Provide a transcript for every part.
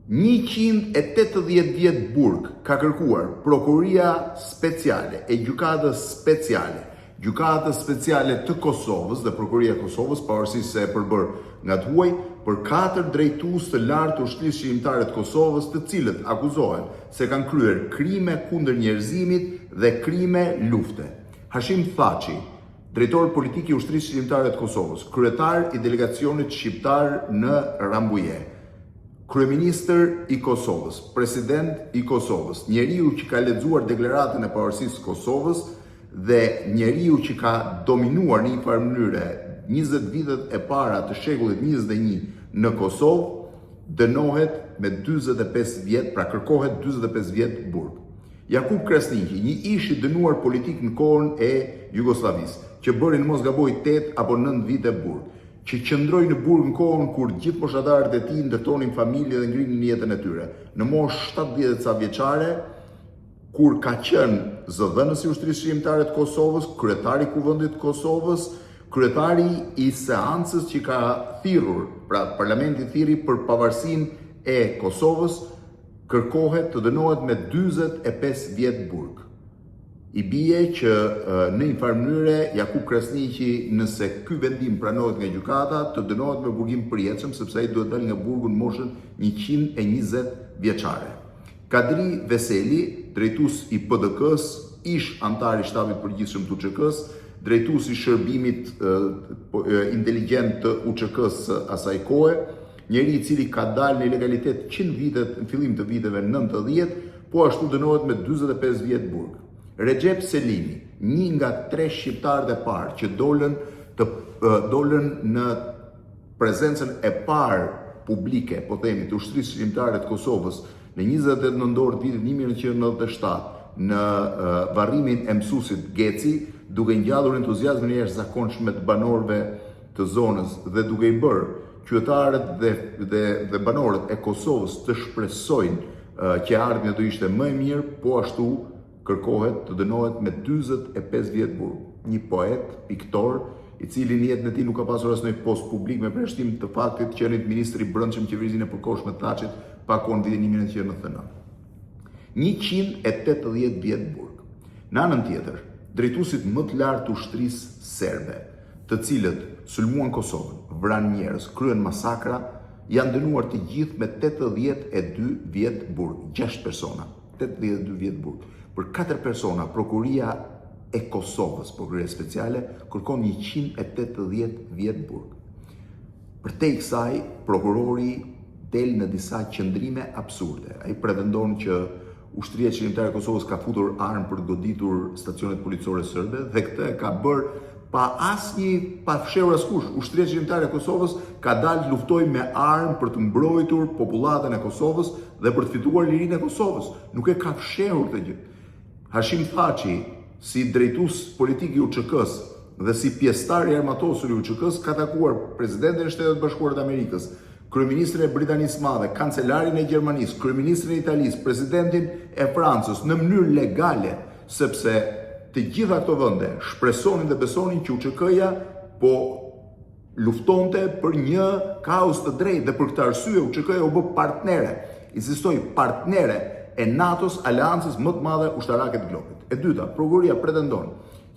180 vjet burg ka kërkuar Prokuria Speciale e Gjykatës Speciale të Kosovës dhe Prokuria e Kosovës, pavarësisht se e përbër nga të huaj, për 4 drejtues të lartë të ushtrisë shqiptare të Kosovës, të cilët akuzohen se kanë kryer krime kundër njerëzimit dhe krime lufte. Hashim Thaçi, drejtor politik i ushtrisë shqiptare të Kosovës, kryetar i delegacionit shqiptar në Rambuje, kryeministër i Kosovës, president i Kosovës, njeriu që ka lexuar deklaratën e pavarësisë së Kosovës dhe njeriu që ka dominuar në një farë mënyrë 20 vitet e para të shekullit 21 në Kosovë, dënohet me 45 vjet, pra kërkohet 45 vjet burg. Jakub Krasniqi, një ish i dënuar politik në kohën e Jugosllavisë, që bëri në mos gaboj 8 apo 9 vite burg, që qëndroi në burg në kohën kur gjithë moshatarët e tij ndërtonin familje dhe ngrinin jetën e tyre. Në moshë 70 ca vjeçare, kur ka qenë zëdhënës i ushtrisë shqiptare të Kosovës, kryetari i Kuvendit të Kosovës, kryetari i seancës që ka thirrur, pra parlamenti thirri për pavarësinë e Kosovës, kërkohet të dënohet me 45 vjet burg. I bie që në një farë mënyre Jakub Krasniqi, nëse ky vendim pranohet nga gjykata, të dënohet me burgim përjetshëm, sepse ai duhet dalë nga burgu në moshën 120 vjeçare. Kadri Veseli, drejtues i PDK-s, ish antar i shtabit përgjithshëm të UÇK-s, drejtues i shërbimit inteligjent të UÇK-s asaj kohe, njeri i cili ka dalë në ilegalitet 100 vitet në fillim të viteve 90, po ashtu dënohet me 45 vjet burg. Recep Selimi, një nga 3 shqiptarët e parë që dolën në prezencën e parë publike, po themi, të ushtrisë shqiptare të Kosovës në 28 nëntor të vitit 1997 në varrimin e mësuesit Geci, duke ngjallur entuziazmin e jashtëzakonshëm të banorëve të zonës dhe duke i bërë qytetarët dhe banorët e Kosovës të shpresojnë që ardhmja do ishte më e mirë, po ashtu kërkohet të dënohet me 45 vjet burg. Një poet, piktor, i cili në jetën e tij nuk ka pasur asnjë post publik, me përshtim të faktit që qenit ministri i brendshëm qeverizinë e përkohshme të Thaçit pa kohën vitin 1999. 180 vjet burg. Në anën tjetër, drejtuesit më të lartë të ushtrisë serbe, të cilët sulmuan Kosovën, vranë njerëz, kryen masakra, janë dënuar të gjithë me 82 vjet burg. 6 persona, 82 vjet burg. Për 4 persona, Prokuria e Kosovës, Prokuria Speciale, kërkon 180 vjet burg. Përtej kësaj, prokurori del në disa qëndrime absurde. Ai pretendon që ushtria shqiptare e Kosovës ka futur armë për të goditur stacionet policore serbe dhe këtë ka bërë pa fshehur askush. Ushtria shqiptare e Kosovës ka dalë të luftojë me armë për të mbrojtur popullatën e Kosovës dhe për të fituar lirinë e Kosovës. Nuk e ka fshehur këtë gjë. Hashim Thaçi, si drejtues politik i UÇK-s dhe si pjesëtar i armatosur i UÇK-s, ka takuar presidentin e Shtetit Bashkuar të Amerikës, kryeministrin e Britanisë Madhe, kancelarin e Gjermanisë, kryeministrin e Italisë, presidentin e Francës në mënyrë legale, sepse të gjitha këto vende shpresonin dhe besonin që UÇK-ja po luftonte për një kauzë të drejtë dhe për këtë arsye UÇK-ja u bë partnere, insistoj, partnere e NATO-s, aleancës më të madhe ushtarake të globit. E dyta, prokuroria pretendon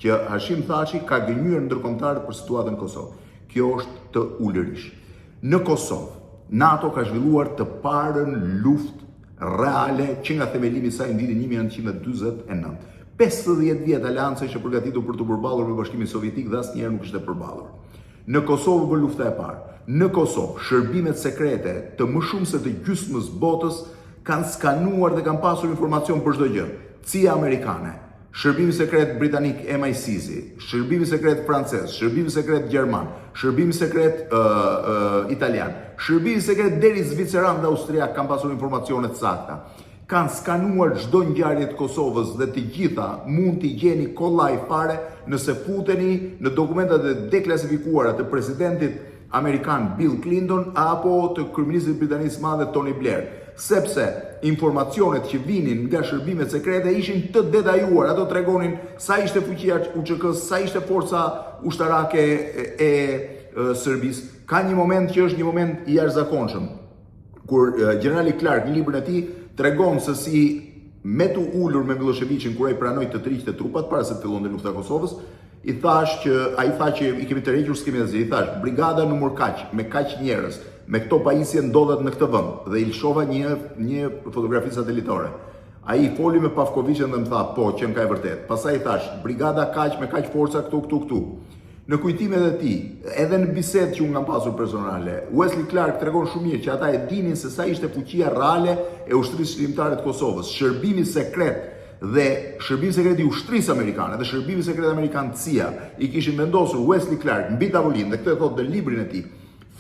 që Hashim Thaçi ka gënjur ndërkombëtarët për situatën në Kosovë. Kjo është të ulërish. Në Kosovë, NATO ka zhvilluar të parën luftë reale që nga themelimi i saj në vitin 1949. 50 vjet aleanca ishte përgatitur për të përballur me Bashkimin Sovjetik dhe asnjëherë nuk ishte përballur. Në Kosovë bë lufta e parë. Në Kosovë, shërbimet sekrete të më shumë se të gjysmës botës kanë skanuar dhe kanë pasur informacion për çdo gjë. CIA amerikane, shërbimi sekret britanik MI6, shërbimi sekret francez, shërbimi sekret gjerman, shërbimi sekret italian, shërbimi sekret deri zviceran dhe austriak kanë pasur informacione të sakta. Kanë skanuar çdo ngjarje të Kosovës dhe të gjitha mund t'i gjeni kollaj fare nëse futeni në dokumentat e deklasifikuara të presidentit amerikan Bill Clinton apo të kryeministit Britanisë Madhe Tony Blair, sepse informacionet që vinin nga shërbimet sekrete ishin të detajuar. Ato tregonin sa ishte fuqia UÇK-s, sa ishte forca ushtarake e Serbisë. Ka një moment që është një moment i jashtëzakonshëm, kur generali Clark në librin e tij tregon se si me të ulur me Miloševićin kur ai pranoi të tërhiqte trupat para se të fillonte lufta e Kosovës, ai tha që i kemi tërhequr skemi i thash brigada numër kaq me kaq njerëz, me këto pajisje ndodhet në këtë vend dhe i lshova një fotografi satelitare. Ai foli me Pavkovicin dhe më tha, po, që më ka e vërtet. Pastaj i thash, brigada kaq me kaq forca këtu. Në kujtimet e tij, edhe në bisedë që unë kam pasur personale, Wesley Clark tregon shumë mirë që ata e dinin se sa ishte fuqia reale e ushtrisë shërbimtare të Kosovës. Shërbimi sekret i ushtrisë amerikane dhe shërbimi sekret amerikan CIA i kishin vendosur Wesley Clark mbi tavolinë dhe këtë e thotë në librin e tij.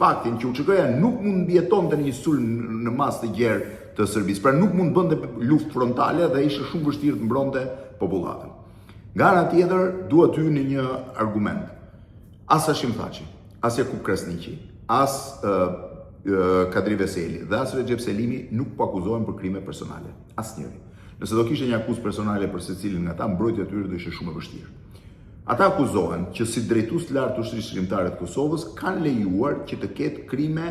Faktin që UÇK-ja nuk mund mbijetonte një sulm në mas të gjerë të Serbisë, pra nuk mund bënte luftë frontale dhe ishte shumë vështirë të mbronte popullatën. Nga ana tjetër, duhet të hyni një argument. As Hashim Thaçi, as Jakub Krasniqi, as Kadri Veseli dhe as Recep Selimi nuk po akuzohen për krime personale. Asnjëri. Nëse do kishte një akuzë personale për secilin nga ata, mbrojtja e tyre do ishte shumë e vështirë. Ata akuzohen që si drejtues të lartë të ushtrisë shërbimtare të Kosovës kanë lejuar që të ketë krime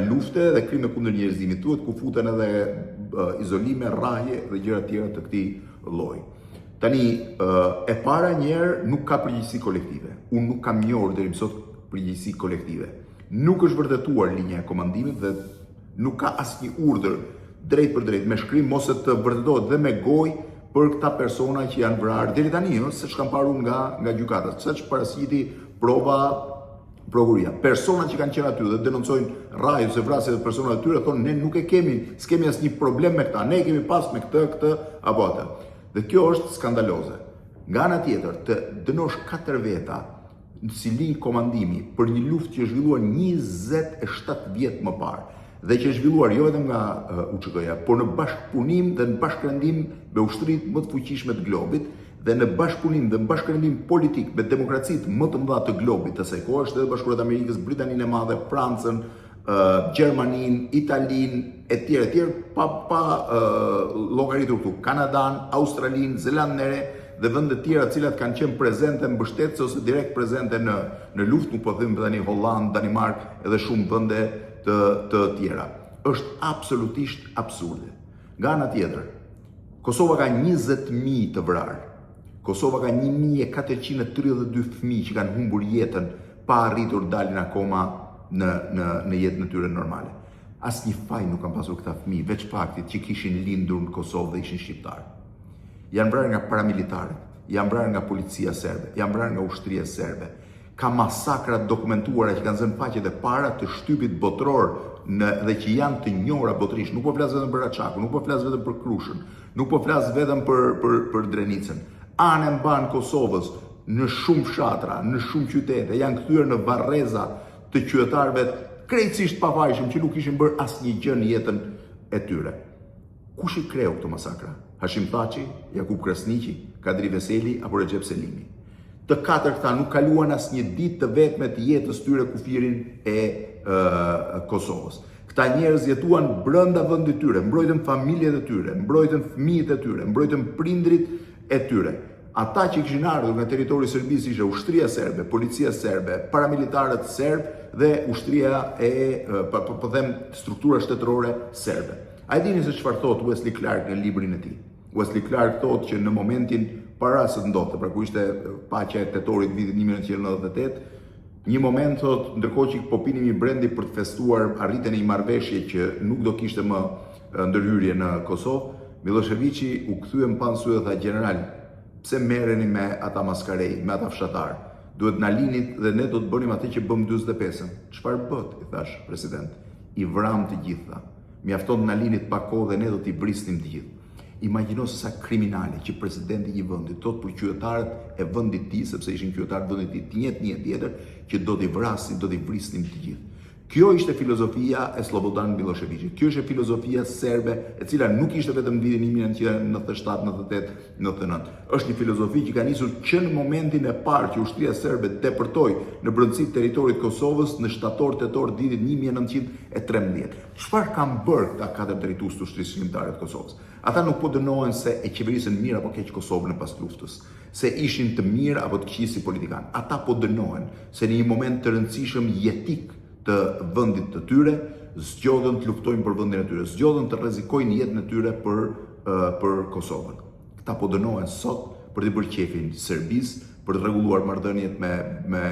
lufte dhe krime kundër njerëzimit, thuhet ku futen edhe izolime, rrahje dhe gjëra të tjera të këtij lloji. Tani, e para njerë nuk ka përgjegjësi kolektive. Unë nuk kam njohur deri më sot përgjegjësi kolektive. Nuk është vërtetuar linja e komandimit dhe nuk ka asnjë urdhër drejt për drejt me shkrim mos e të vërtetohet dhe me gojë për këta persona që janë vrarë deri tani, siç kam parë nga gjykata, siç paraqiti prova prokuria. Persona që kanë qenë aty dhe denoncojnë rrahje ose vrasje të personave të tyre thonë ne nuk s'kemi asnjë problem me këta, ne kemi pas me këtë apo atë. Dhe kjo është skandaloze. Nga ana tjetër, të dënosh 4 veta si linjë komandimi për një luftë që është zhvilluar 27 vjet më parë dhe që është zhvilluar jo vetëm nga UÇK-ja, por në bashkëpunim dhe në bashkërendim me ushtritë më të fuqishme të globit dhe në bashkëpunim dhe në bashkërendim politik me demokracitë më të mëdha të globit të asaj kohe, Shtetet Bashkuara të Amerikës, Britaninë e Madhe, Francën, Gjermaninë, Italinë, etj, pa llogaritur këtu, Kanadan, Australinë, Zelandën e Re dhe vende të tjera të cilat kanë qenë prezente mbështetëse ose direkt prezente në luftë, nuk po them tani Holland, Danimark edhe shumë vende të tjera. Është absolutisht absurde. Nga ana tjetër, Kosova ka 20.000 të vrarë. Kosova ka 1432 fëmijë që kanë humbur jetën pa arritur dalin akoma në jetën e tyre normale. Asnjë faj nuk kanë pasur këta fëmijë, veç faktit që kishin lindur në Kosovë dhe ishin shqiptarë. Janë vrarë nga paramilitarët, janë vrarë nga policia serbe, janë vrarë nga ushtria serbe. Ka masakra dokumentuara që kanë zënë faqet e para të shtypit botror dhe që janë të njohura botërisht. Nuk po flas vetëm për Raçakun, nuk po flas vetëm për Krushën, nuk po flas vetëm për Drenicën. Anë e mban Kosovës në shumë fshatra, në shumë qytete, janë kthyer në varreza të qytetarëve krejtësisht pafajshëm që nuk ishin bërë asnjë gjë në jetën e tyre. Kush i kreu këto masakra? Hashim Thaçi, Jakub Krasniqi, Kadri Veseli apo Recep Selimi? Të katër këta nuk kaluan asnjë ditë të vetme të jetës tyre kufirin e Kosovës. Këta njerëz jetuan brenda vendit tyre, mbrojtën familjet e tyre, mbrojtën fëmijët e tyre, mbrojtën prindrit e tyre. Ata që kishin ardhur nga territori i Serbisë ishte ushtria serbe, policia serbe, paramilitarët serb dhe ushtria po them struktura shtetërore serbe. A e dini se çfarë thot Wesley Clark në librin e tij? Wesley Clark thot që në momentin para se të ndodhte, pra ku ishte paqja e tetorit vitit 1998, një moment thot, ndërkohë që po pinim një brendi për të festuar arritjen e një marrëveshje që nuk do kishte më ndërhyrje në Kosovë, Miloševići u kthye më pas sy dhe tha general, pse merreni me ata maskarej, me ata fshatar? Duhet na linit dhe ne do të bënim atë që bëm 45-ën. Çfarë bët? I thash president. I vram të gjitha. Mjafton të na linit pa kohë dhe ne do t'i brisnim të gjithë. Imagjino se sa kriminale që presidenti i vendit thot për qytetarët e vendit tij, sepse ishin qytetarët e vendit tij, një tjetër që do t'i vrasin, do t'i vrisnim të gjithë. Kjo ishte filozofia e Slobodan Miloševićit. Kjo ishte filozofia serbe, e cila nuk ishte vetëm në vitin 1997, 98, 99. Është një filozofi që ka nisur që në momentin e parë që ushtria serbe depërtoi në brendësi të territorit Kosovës në shtator-tetor vitit 1913. Çfarë kanë bërë këta katër drejtues të ushtrisë shqiptare të Kosovës? Ata nuk po dënohen se e qeverisën mirë apo keq Kosovën e pas luftës, se ishin të mirë apo të këqij si politikan. Ata po dënohen se në një moment të rëndësishëm jetik të vendit të tyre, zgjodhen të luftojnë për vendin e tyre, zgjodhen të rrezikojnë jetën e tyre për Kosovën. Këta po dënohen sot për të bërë qefin Serbisë, për të rregulluar marrëdhëniet me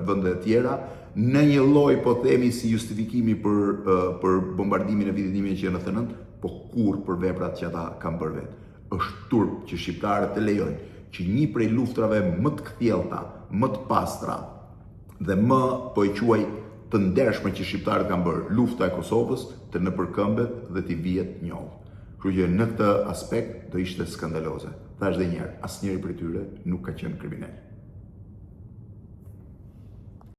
vende të tjera, në një lloj po themi si justifikimi për bombardimin e vitit 1999, po kur për veprat që ata kanë bërë vetë. Është turp që shqiptarët të lejojnë që një prej luftrave më të kthjellta, më të pastra dhe më po e quaj të ndershme që shqiptarët kanë bërë, lufta e Kosovës, të nëpërkëmbet dhe t'i vihet njollë. Kështu që në këtë aspekt do ishte skandaloze. Thash edhe një herë, asnjëri prej tyre nuk ka qenë kriminal.